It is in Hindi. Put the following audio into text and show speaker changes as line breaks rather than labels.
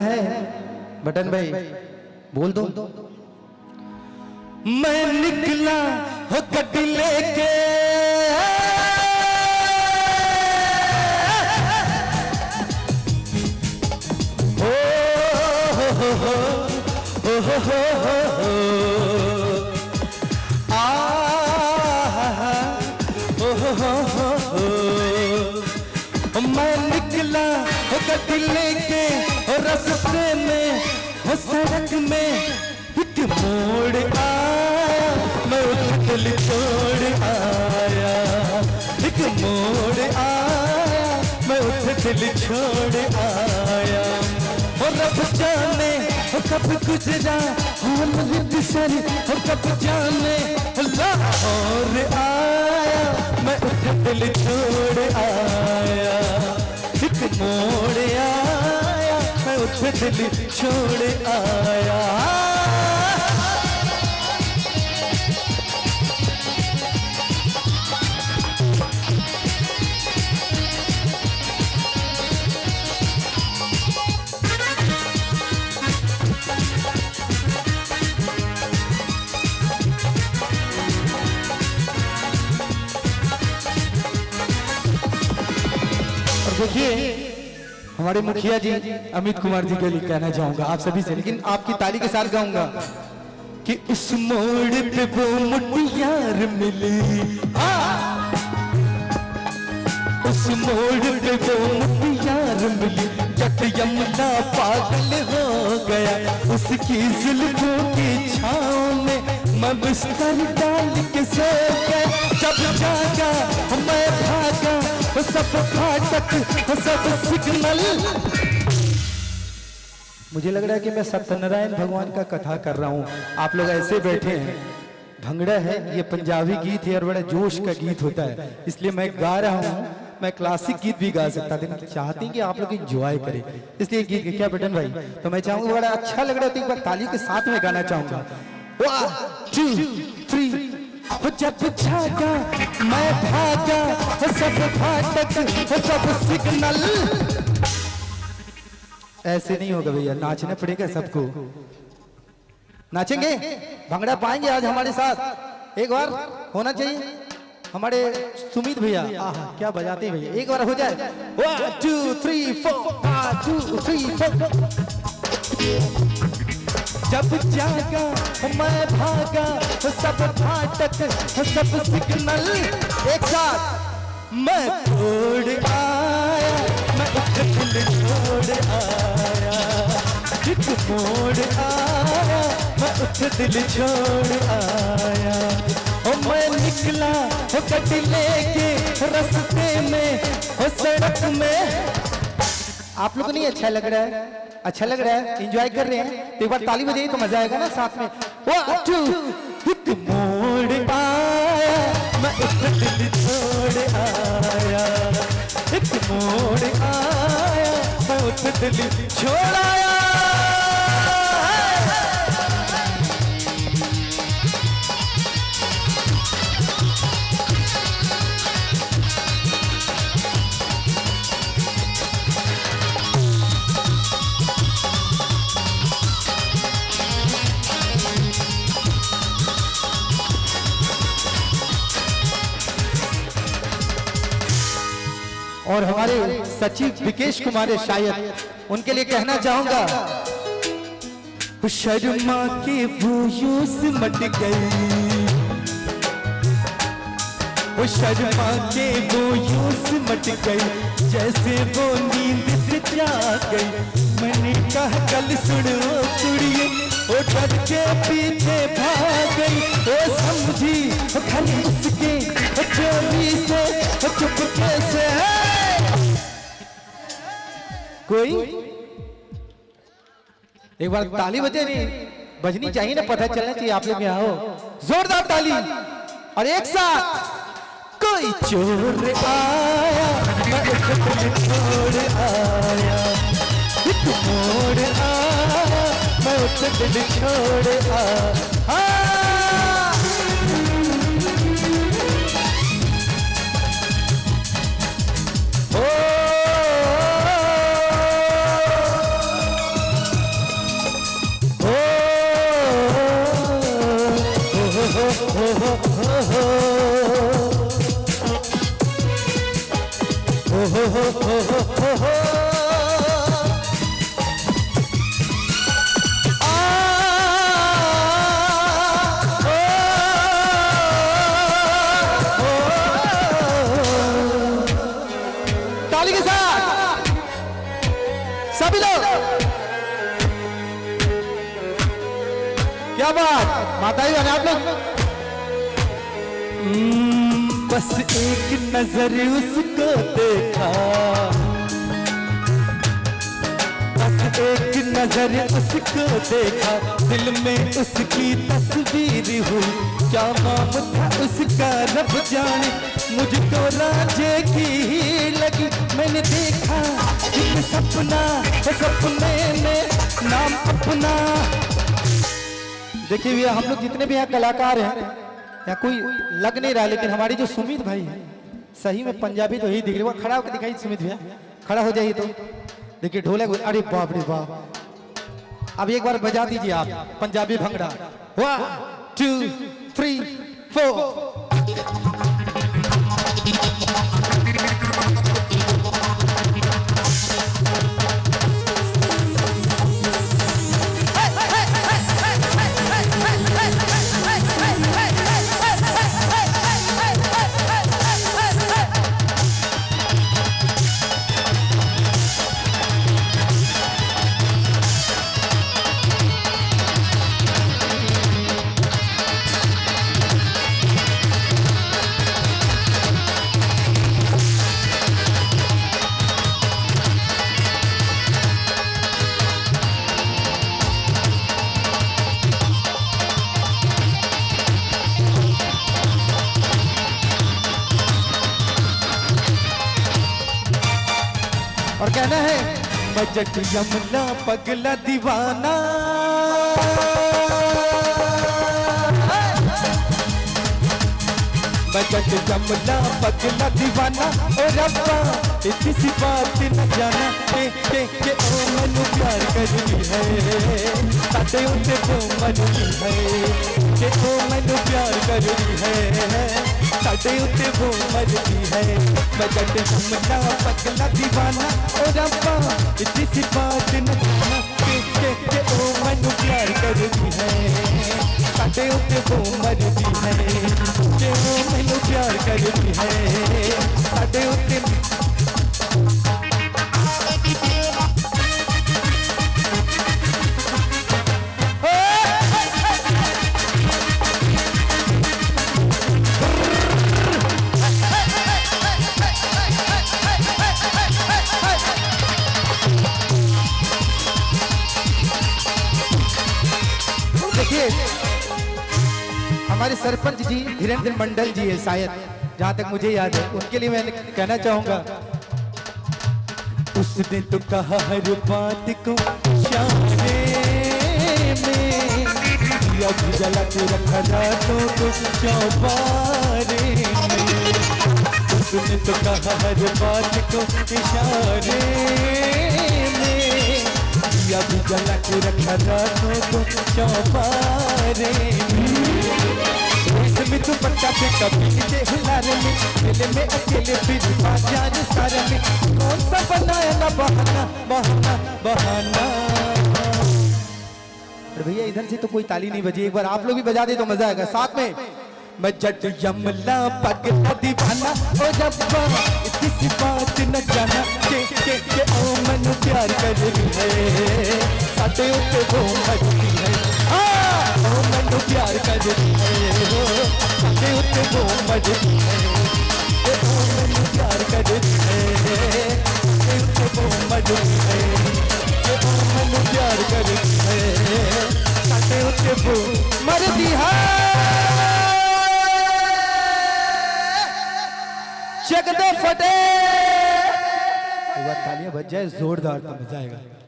है बटन भाई बोल दो। मैं निकला हो गड्डी लेके मैं निकला हो गड्डी लेके और रास्ते में हो सड़क में एक मोड़ आया, मैं दिल छोड़ आया। एक मोड़ आया, मैं दिल छोड़ आया। और रब जाने कब गुजरा अमृतसर, कब जाने लाहौर आया, मैं दिल छोड़ आया। एक मोड़ आया, मैं उठे दिल छोड़ आया। देखिए हमारे मुखिया जी अमित कुमार जी के लिए कहना चाहूंगा आप सभी से, लेकिन आपकी ताली के साथ गाऊंगा कि उस मोड़ पे वो मुटियार मिली, उस मोड़ पे वो मुटियार मिली, जट यमुना पागल हो गया। उसकी जुल्फों की छांव में मैं बिस्तर डाल के सो गया। जब जागा मैं भागा, सब फाटक सब सिग्नल। मुझे लग रहा है कि मैं सत्यनारायण भगवान का कथा कर रहा हूँ, आप लोग ऐसे बैठे हैं। भंगड़ा है, ये पंजाबी गीत है और बड़ा जोश का गीत होता है, इसलिए मैं गा रहा हूँ। मैं क्लासिक गीत भी गा सकता था, लेकिन चाहते हैं कि आप लोग एंजॉय करें, इसलिए गीत क्या बटन भाई, तो मैं चाहूंगा बड़ा अच्छा लग रहा है तो एक बार ताली के साथ में गाना चाहूंगा। 1 2 3 जब जागा मैं भागा, सब फाटक सब सिग्नल। ऐसे नहीं होगा भैया, नाचना पड़ेगा सबको। नाचेंगे, भंगड़ा पाएंगे आज हमारे साथ, एक बार होना चाहिए। हमारे सुमित भैया क्या बजाते हैं भैया, एक बार हो जाए। 1 2 3 4 1 2 3 4। जब जागा मैं भागा, सब फाटक सब सिग्नल। एक साथ मैं छोड़ आया, मैं दिल छोड़ आया। एक मोड़ आया, मैं दिल छोड़ आया। और मैं निकला गड्डी लेके रास्ते में सड़क में। आप लोग नहीं अच्छा लग रहा है? अच्छा लग रहा है, एंजॉय कर रहे हैं तो एक बार ताली बजाइए तो मजा आएगा ना साथ में। 1 2 एक मोड़ आया, मैं दिल छोड़ आया। एक मोड़ आया, मैं दिल छोड़ आया। और हमारे सचिव विकेश कुमार शायद, उनके लिए कहना चाहूंगा। शर्मा के वो यूस मट गई, वो शर्मा के वो यूस मट गई, जैसे वो नींद से जाग गई। मैंने कहा कल सुनो कुड़िए, वो डर के पीछे भाग गई। वो समझी खाली उसके चोरी से चुपके से। कोई एक बार ताली बजे नहीं बजनी चाहिए ना, पता चलना चाहिए आप लोग यहाँ हो। जोरदार ताली और एक साथ। कोई चोर आया, मैं दिल छोड़ आया। एक मोड़ आया, मैं दिल छोड़ आया। क्या बात माताजी बने आप लोग। बस एक नजर उसको देखा, बस एक नजर उसको देखा, दिल में उसकी तस्वीर हुई, क्या नाम था उसका रब जाने, मुझको राजे की ही लगी। मैंने देखा एक सपना, सपने में नाम अपना। देखिए भैया हम लोग जितने भी यहाँ कलाकार हैं, या कोई लग नहीं रहा, लेकिन हमारी जो सुमित भाई है सही में पंजाबी तो ही दिख रही है। खड़ा होकर दिखाई सुमित भैया, खड़ा हो जाइए तो देखिए ढोलक। अरे बाप रे बाप, अब एक बार बजा दीजिए आप पंजाबी भंगड़ा। 1 2 3 4। और कहना है बजट यमुना पगला दीवाना, बजट यमुना पगला दीवाना। और रब्बा किसी बात न जाना के ओ मनु प्यार करनी है, साथे उते वो मरनी है, के ओ मनु प्यार करनी है, साथे उते वो मरनी है। बजट यमुना पगला दीवाना, और रब्बा किसी बात न जाना के ओ मनु प्यार करनी है, साथे उते वो मरनी है, के ओ मनु प्यार करनी है, साथे उते। देखिए हमारे सरपंच जी धीरेन्द्र मंडल जी है शायद, जहां तक मुझे याद है, उनके लिए मैं कहना चाहूंगा। उसने तो कहा हर बात को इशारे में, दिया भी जला के रखा रातों को चौबारे में। उसने तो कहा हर बात को इशारे में, दिया भी जला के रखा रातों को चौबारे में। इसमें तो बच्चा पे कभी के हिलारे में, मेले में अकेले फिर बाजार सारे में, कौन सा बनाया ना बहाना बहाना बहाना। भैया इधर से तो कोई ताली नहीं बजी, एक बार आप लोग भी बजा दे तो मजा आएगा साथ में। बजट यमला पगला दीवाना, ओ रब्बा किसी बात न जाना के ओ मनु प्यार करनी है, साथे उते वो मरती है। ओ मनु प्यार करनी है, साथे उते वो मरती है, ओ मनु प्यार करनी है, साथे उते वो मरती है, ओ मनु प्यार करनी है, साथे उते वो मरती है। जगदे फटे, एक बार तालियां बज जाए जोरदार तो मजा आएगा।